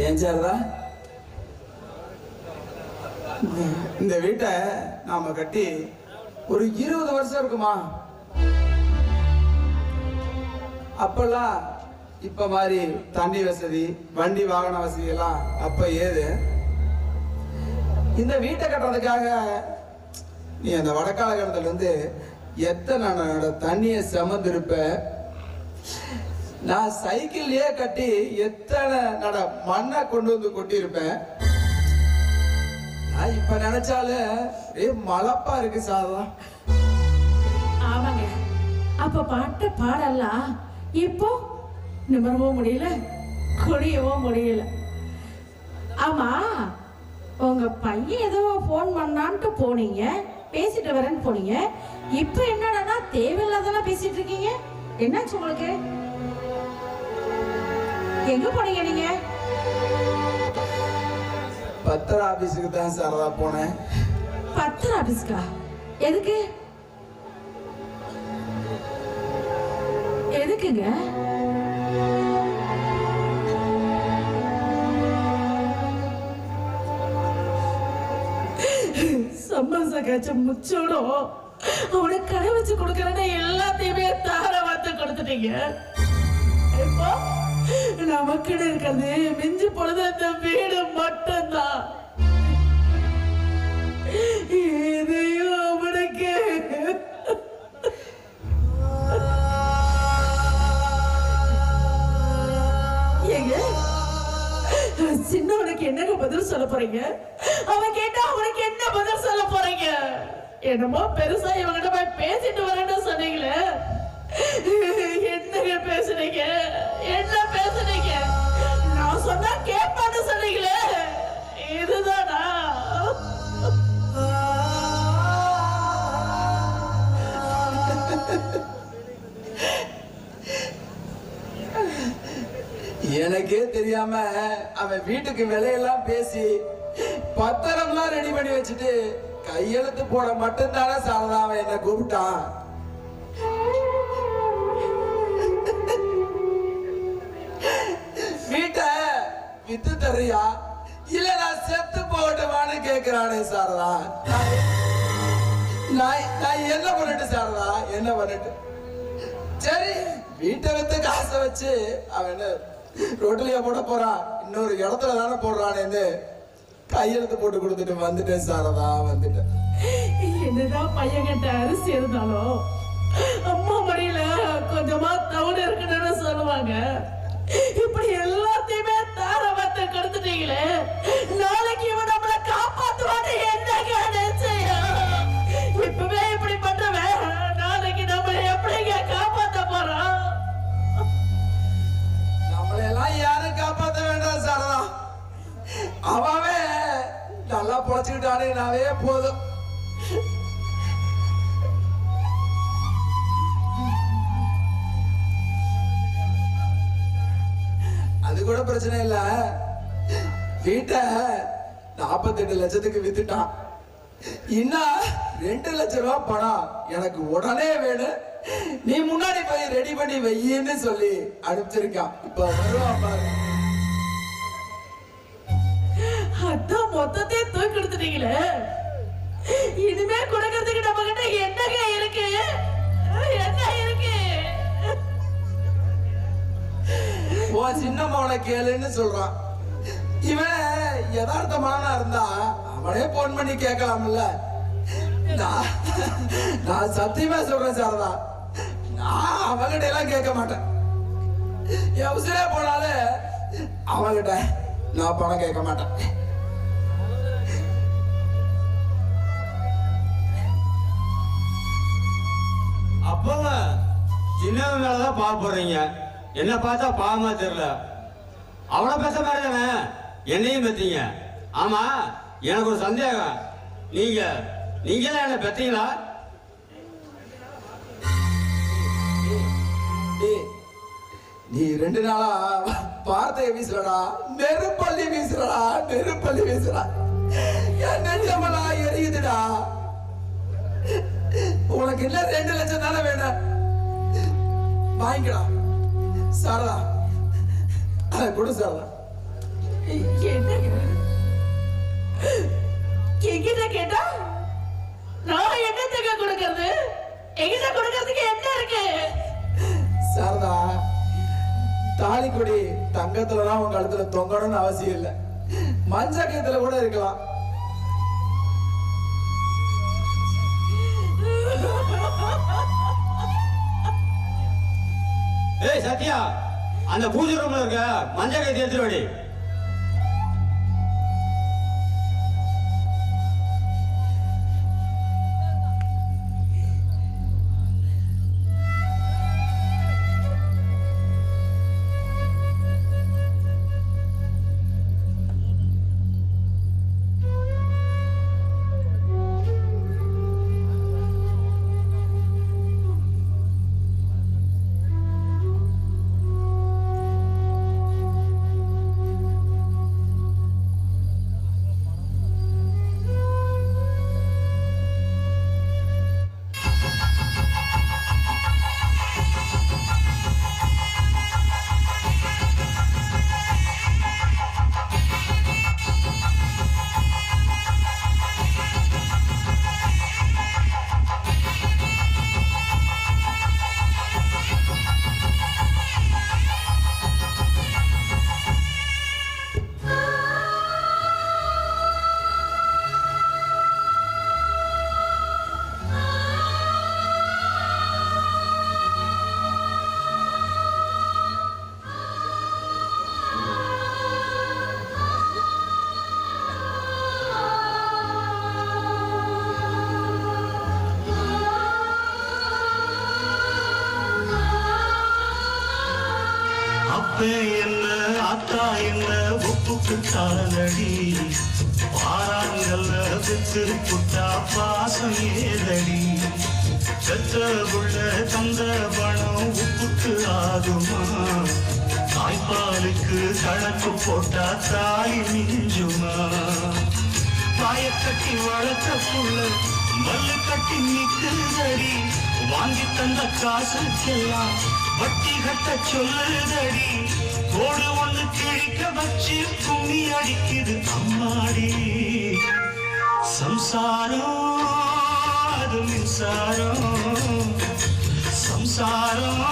ஏன் சாரதா, இந்த வீட்டை நாம கட்டி ஒரு 20 வருஷம் இருக்குமா? அப்பெல்லாம் இப்ப மாதிரி தண்ணி வசதி, வண்டி வாகன வசதி எல்லாம் அப்ப ஏது? இந்த வீட்டை கட்டுறதுக்காக நீ அந்த வடக்காலகடத்துல இருந்து எத்தனை தண்ணியை சுமந்திருப்ப. நான் சைக்கிள்லயே கட்டி எத்தனை மண்ணை கொண்டு வந்து கொட்டியிருப்பேன். நான் இப்ப நினைச்சாலும் மலப்பா இருக்கு சாதா. ஆமாங்க, அப்ப பாட்ட பாடலாம் இப்போ நிமிரவும் முடியல, குடியவும் முடியல. ஆமா, உங்க பையன் ஏதோ போன் பண்ணான்ட்டு போனீங்க, பேசிட்டு வரேன்னு போனீங்க. இப்ப என்னடா தேவையில்லாதெல்லாம் பேசிட்டு இருக்கீங்க? என்னாச்சு உங்களுக்கு? எங்க போனீங்க நீங்க? பத்திர ஆபீஸுக்கு தான் சாரதா போனேன். பத்திர ஆபீஸ்க்கா? எதுக்கு? எதுக்குங்க? சம்மச காய்ச்ச முச்சோடும் அவனுக்கு கடை வச்சு கொடுக்கறேன்னு எல்லாத்தையுமே தார வார்த்தை கொடுத்துட்டீங்க. இப்போ நமக்குன்னு இருக்கிறது மிஞ்சி பொழுது அந்த வீடு மட்டும்தான். இதையும் அவனுக்கு ஏங்க சின்னவனுக்கு என்னங்க பதில் சொல்ல போறீங்க? அவன் கேட்டா அவனுக்கு என்ன பதில் சொல்ல போறீங்க? என்னமோ பெருசா இவங்கிட்ட போய் பேசிட்டு வரேன்னு சொன்னீங்களே, என்னங்க பேசுனீங்க? என்ன பேசுனீங்க? நான் சொன்னா கேட்பான்னு சொன்னீங்களே, இதுதானா? எனக்கே தெரியாம அவன் வீட்டுக்கு விலையெல்லாம் பேசி பத்திரம்லாம் ரெடி பண்ணி வச்சுட்டு கையெழுத்து போட மட்டும்தானே சாரதா அவன் என்ன கூப்பிட்டான். வீட்டை வித்து தரியா இல்ல நான் செத்து போகட்டுமான்னு கேட்கிறானே சாரதா. நான் என்ன பண்ணிட்டு சாரதா, என்ன பண்ணிட்டு? சரி, வீட்டை வித்து காசை வச்சு அவன் ரோட்லயா போட போறான், இன்னொரு இடத்துல தானே போடுறான்னு கையெழுத்து போட்டு கொடுத்துட்டு வந்துட்டேன் சாரதா, வந்துட்டேன். என்னதான் பையன் கிட்ட அரிசி இருந்தாலும் அம்மா மடியில கொஞ்சமா தவறு இருக்குன்னு சொல்லுவாங்க. இப்படி எல்லாத்தையுமே தார வார்த்தை கொடுத்துட்டீங்களே, நாளைக்கு இவன் நம்மளை காப்பாத்துவான்னு என்னங்க நிச்சயம்? இப்பவே இப்படி பண்றவன் நாளைக்கு நம்மளை எப்படிங்க காப்பாத்த போறான்? நம்மளையெல்லாம் யாரும் காப்பாற்ற வேண்டாம் சாரதா. அவவே நல்லா பொழைச்சுக்கிட்டானே நாவே போதும். அது கூட பிரச்சனை இல்ல. வீட்டை 48 லட்சத்துக்கு வித்துட்டான். இன்னும் 2 லட்சம் ரூபாய் பணம் எனக்கு உடனே வேணும், நீ முன்னாடி போய் ரெடி பண்ணி வையின்னு சொல்லி அனுப்பிச்சிருக்கான். இப்ப வருவான் பாரு. அதான் மொத்தத்தை தூக்கி எடுத்துட்டீங்களே, இனிமே கொடுக்கறதுக்கு நம்ம கிட்ட என்னங்க இருக்கு? என்ன இருக்கு? ஓ சின்ன மகனை கேளுன்னு சொல்றான். இவன் யதார்த்தமான இருந்தா அவனே போன் பண்ணி கேட்கலாம்ல. நான் சத்தியமா சொல்றேன் சாரதா, நான் அவங்கிட்ட எல்லாம் கேட்க மாட்டேன். என் உசிரே போனாலும் அவங்கிட்ட நான் பணம் கேட்க மாட்டேன். அப்பங்க சின்னவன் மேலதான் பாவ போடுறீங்க, என்ன பார்த்தா பாவமா தெரியல. அவளை பெற்ற மாதிரி தானே என்னையும் பெற்றீங்க. ஆமா, எனக்கு ஒரு சந்தேகம், நீங்க தான் என்ன பெற்றீங்களா? நீ 2 நாளா வார்த்தையை வீசுறடா, நெருப்பள்ளி வீசுறடா, நெருப்பள்ளி வீசுறா. என் நெஞ்சமெல்லாம் எரியுதுடா. உனக்கு என்ன 2 லட்சம் தானே வேணும், வாங்கிக்கலாம் சாரதா. கொடு சாரதா. என்னங்க என்கிட்ட கேட்டா நான் என்னத்துக்கு கொடுக்கறது? என்கிட்ட கொடுக்கறதுக்கு என்ன இருக்கு? சாரதா, தாலிக்குடி தங்கத்துலதான் உங்க கழுத்துல தொங்கணும்னு அவசியம் இல்லை, மஞ்ச கயத்துல கூட இருக்கலாம். ஏய் சத்யா, அந்த பூஜை ரூம்ல இருக்க மஞ்சள் கைத்தை எடுத்துட்டு வாடி. என்ன ஆத்தா என்ன ஒப்புக்கு தாளடி பாராங்கல்ல வித்து புட்டா பாசம் ஏதடி பெத்த உள்ள தந்த பணம் உப்புக்கு ஆகுமா தாய்ப்பாலுக்கு கணக்கு போட்டா தாய் மிஞ்சுமா பாயக்கட்டி வளர்த்த புள்ள மல்லு கட்டி நிக்குதடி வாங்கி தந்த காசுக்கெல்லாம் வட்டி கட்ட சொல்லுதடி கோடு ஒண்ணு கிழிக்க வச்சு கும்மி அடிக்குது அம்மாடி சம்சாரம் அது மின்சாரம் சம்சாரம்